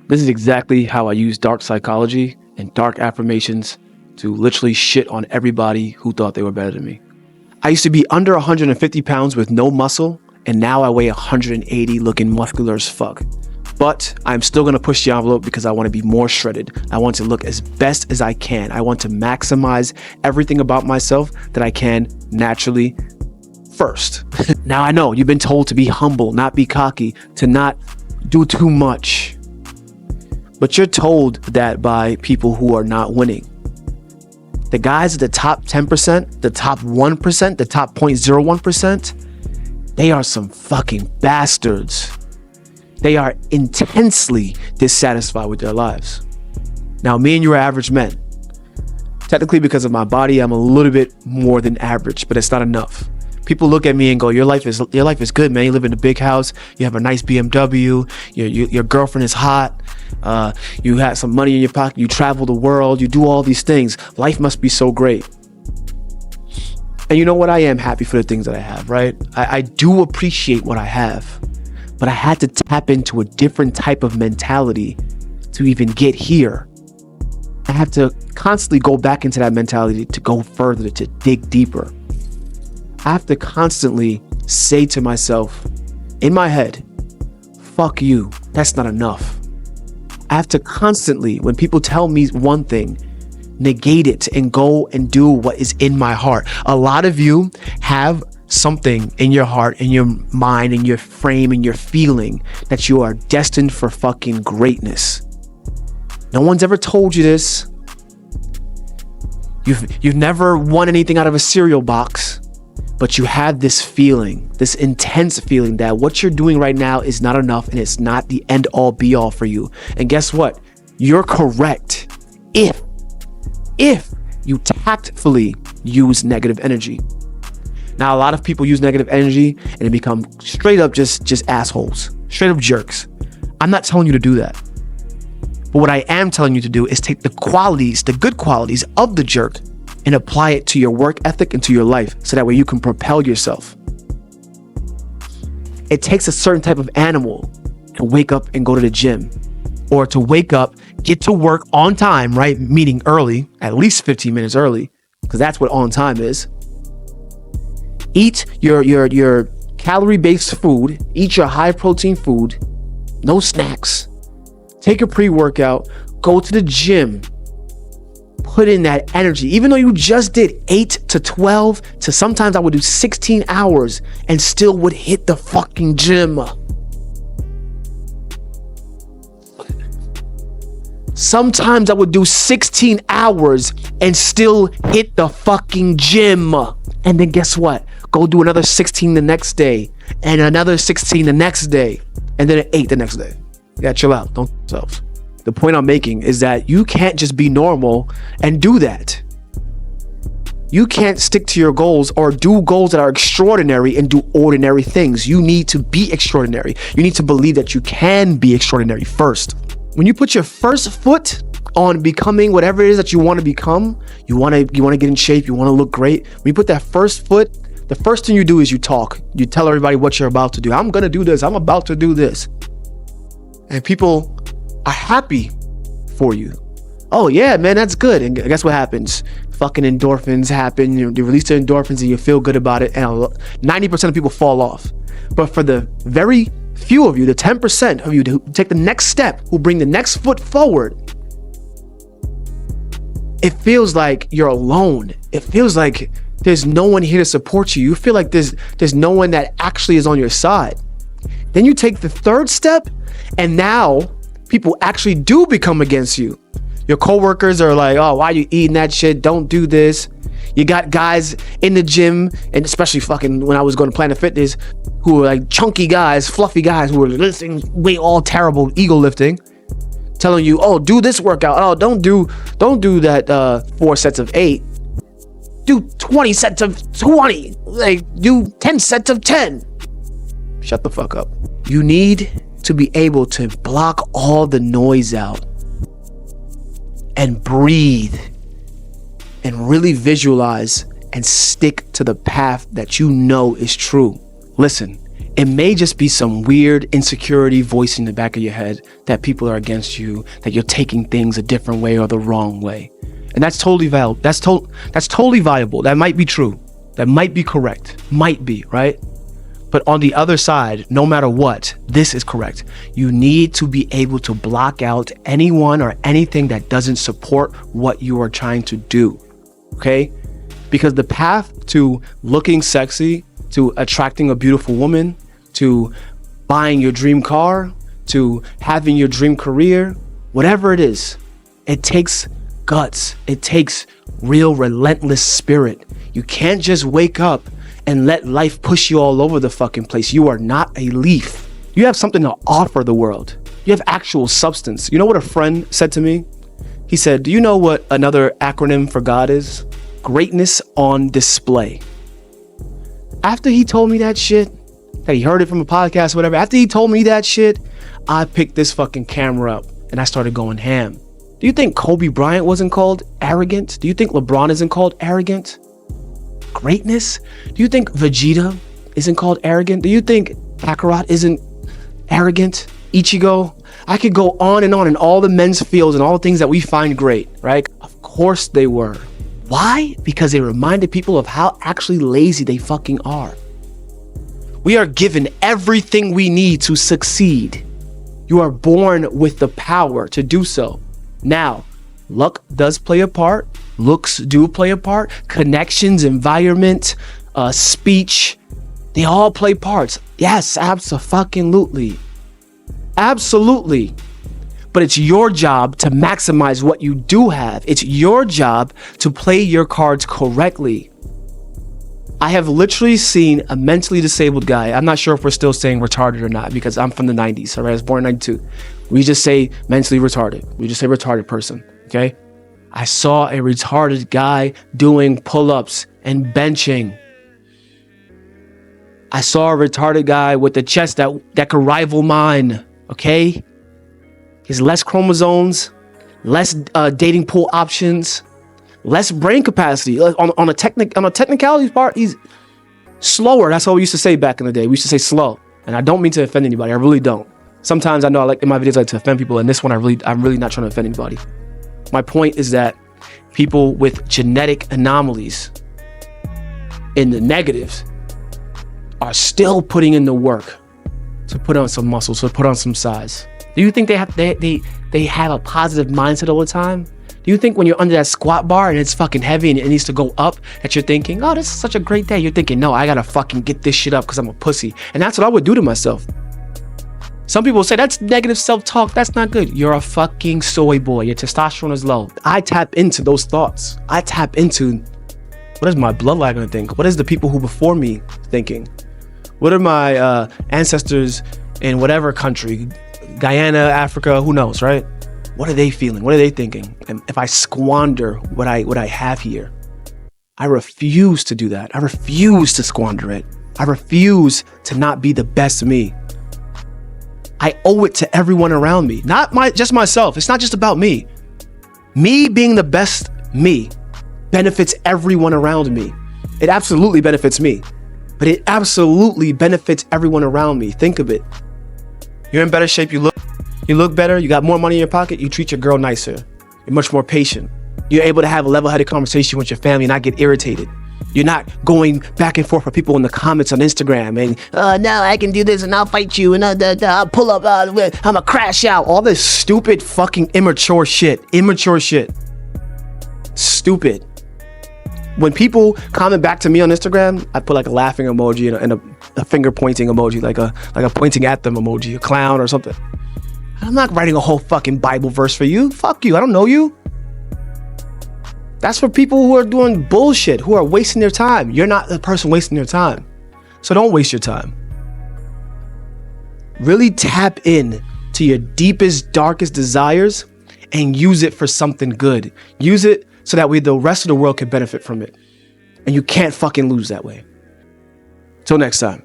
This is exactly how I use dark psychology and dark affirmations to literally shit on everybody who thought they were better than me. I used to be under 150 pounds with no muscle, and now I weigh 180 looking muscular as fuck. But I'm still going to push the envelope because I want to be more shredded. I want to look as best as I can. I want to maximize everything about myself that I can naturally first. Now I know you've been told to be humble, not be cocky, to not do too much. But you're told that by people who are not winning. The guys at the top 10%, the top 1%, the top 0.01%, they are some fucking bastards. They are intensely dissatisfied with their lives. Now, me and you are average men. Technically, because of my body, I'm a little bit more than average, but it's not enough. People look at me and go, your life is good, man. You live in a big house. You have a nice BMW. Your girlfriend is hot. You have some money in your pocket. You travel the world. You do all these things. Life must be so great. And you know what? I am happy for the things that I have, right? I do appreciate what I have. But I had to tap into a different type of mentality to even get here. I have to constantly go back into that mentality to go further, to dig deeper. I have to constantly say to myself, in my head, fuck you, that's not enough. I have to constantly, when people tell me one thing, negate it and go and do what is in my heart. A lot of you have something in your heart, in your mind, in your frame, in your feeling that you are destined for fucking greatness. No one's ever told you this. You've never won anything out of a cereal box. But you have this feeling, this intense feeling that what you're doing right now is not enough and it's not the end all be all for you. And guess what? You're correct if you tactfully use negative energy. Now, a lot of people use negative energy and they become straight up just assholes, straight up jerks. I'm not telling you to do that. But what I am telling you to do is take the qualities, the good qualities of the jerk, and apply it to your work ethic and to your life so that way you can propel yourself. It takes a certain type of animal to wake up and go to the gym, or to wake up, get to work on time, right? Meaning early, at least 15 minutes early, because that's what on time is. Eat your calorie-based food, eat your high-protein food, no snacks. Take a pre-workout, go to the gym, put in that energy. Even though you just did 8 to 12 to sometimes I would do 16 hours and still would hit the fucking gym. Sometimes I would do 16 hours and still hit the fucking gym. And then guess what? Go do another 16 the next day and another 16 the next day and then 8 the next day. Yeah, chill out. Don't yourselves. The point I'm making is that you can't just be normal and do that. You can't stick to your goals or do goals that are extraordinary and do ordinary things. You need to be extraordinary. You need to believe that you can be extraordinary first. When you put your first foot on becoming whatever it is that you want to become, you want to get in shape, you want to look great. When you put that first foot, the first thing you do is you talk. You tell everybody what you're about to do. I'm going to do this. I'm about to do this. And people are happy for you. Oh yeah, man, that's good. And guess what happens? Fucking endorphins happen. You release the endorphins and you feel good about it. And 90% of people fall off. But for the very few of you, the 10% of you who take the next step, who bring the next foot forward, it feels like you're alone. It feels like there's no one here to support you. You feel like there's no one that actually is on your side. Then you take the third step, and now people actually do become against you. Your coworkers are like, oh, why are you eating that shit? Don't do this. You got guys in the gym, and especially fucking when I was going to Planet Fitness, who were like chunky guys, fluffy guys who were lifting weight, all terrible ego lifting, telling you, oh, do this workout. Oh, don't do that 4 sets of 8. Do 20 sets of 20. Like, do 10 sets of 10. Shut the fuck up. You need to be able to block all the noise out and breathe and really visualize and stick to the path that you know is true. Listen, It may just be some weird insecurity voice in the back of your head that people are against you, that you're taking things a different way or the wrong way. And that's totally valid. That's totally viable. That might be true. That might be correct. Might be, right? But on the other side, no matter what, this is correct. You need to be able to block out anyone or anything that doesn't support what you are trying to do, okay? Because the path to looking sexy, to attracting a beautiful woman, to buying your dream car, to having your dream career, whatever it is, it takes guts. It takes real relentless spirit. You can't just wake up and let life push you all over the fucking place. You are not a leaf. You have something to offer the world. You have actual substance. You know what a friend said to me? He said, do you know what another acronym for God is? Greatness on display. After he told me that shit, that he heard it from a podcast or whatever, after he told me that shit, I picked this fucking camera up and I started going ham. Do you think Kobe Bryant wasn't called arrogant? Do you think LeBron isn't called arrogant? Greatness? Do you think Vegeta isn't called arrogant? Do you think Kakarot isn't arrogant? Ichigo? I could go on and on in all the men's fields and all the things that we find great, right? Of course they were. Why? Because they reminded people of how actually lazy they fucking are. We are given everything we need to succeed. You are born with the power to do so. Now, luck does play a part. Looks do play a part. Connections, environment, speech, they all play parts. Yes, abso-fucking-lutely. Absolutely. But it's your job to maximize what you do have. It's your job to play your cards correctly. I have literally seen a mentally disabled guy. I'm not sure if we're still saying retarded or not because I'm from the 90s. All right, I was born in 92. We just say mentally retarded. We just say retarded person, okay? I saw a retarded guy doing pull-ups and benching. I saw a retarded guy with a chest that could rival mine, okay? He has less chromosomes, less dating pool options, less brain capacity. On a technicality part, he's slower. That's what we used to say back in the day. We used to say slow. And I don't mean to offend anybody. I really don't. Sometimes I know I like in my videos I like to offend people, and this one I'm really not trying to offend anybody. My point is that people with genetic anomalies in the negatives are still putting in the work to put on some muscles, to put on some size. Do you think they have a positive mindset all the time? Do you think when you're under that squat bar and it's fucking heavy and it needs to go up that you're thinking, oh, this is such a great day? You're thinking, no, I gotta fucking get this shit up because I'm a pussy. And that's what I would do to myself. Some people say that's negative self-talk. That's not good. You're a fucking soy boy. Your testosterone is low. I tap into those thoughts. I tap into, what is my bloodline gonna think? What is the people who before me thinking? What are my ancestors in whatever country, Guyana, Africa, who knows, right? What are they feeling? What are they thinking? And if I squander what I have here, I refuse to do that. I refuse to squander it. I refuse to not be the best me. I owe it to everyone around me, not just myself. It's not just about me. Me being the best me benefits everyone around me. It absolutely benefits me, but it absolutely benefits everyone around me. Think of it. You're in better shape. You look better. You got more money in your pocket. You treat your girl nicer. You're much more patient. You're able to have a level-headed conversation with your family and not get irritated. You're not going back and forth with people in the comments on Instagram and, no, I can do this and I'll fight you and I'll pull up, I'm gonna crash out. All this stupid fucking immature shit. Stupid. When people comment back to me on Instagram, I put like a laughing emoji and a finger pointing emoji, like a pointing at them emoji, a clown or something. I'm not writing a whole fucking Bible verse for you. Fuck you. I don't know you. That's for people who are doing bullshit, who are wasting their time. You're not the person wasting their time. So don't waste your time. Really tap in to your deepest, darkest desires and use it for something good. Use it so that way the rest of the world can benefit from it. And you can't fucking lose that way. Till next time.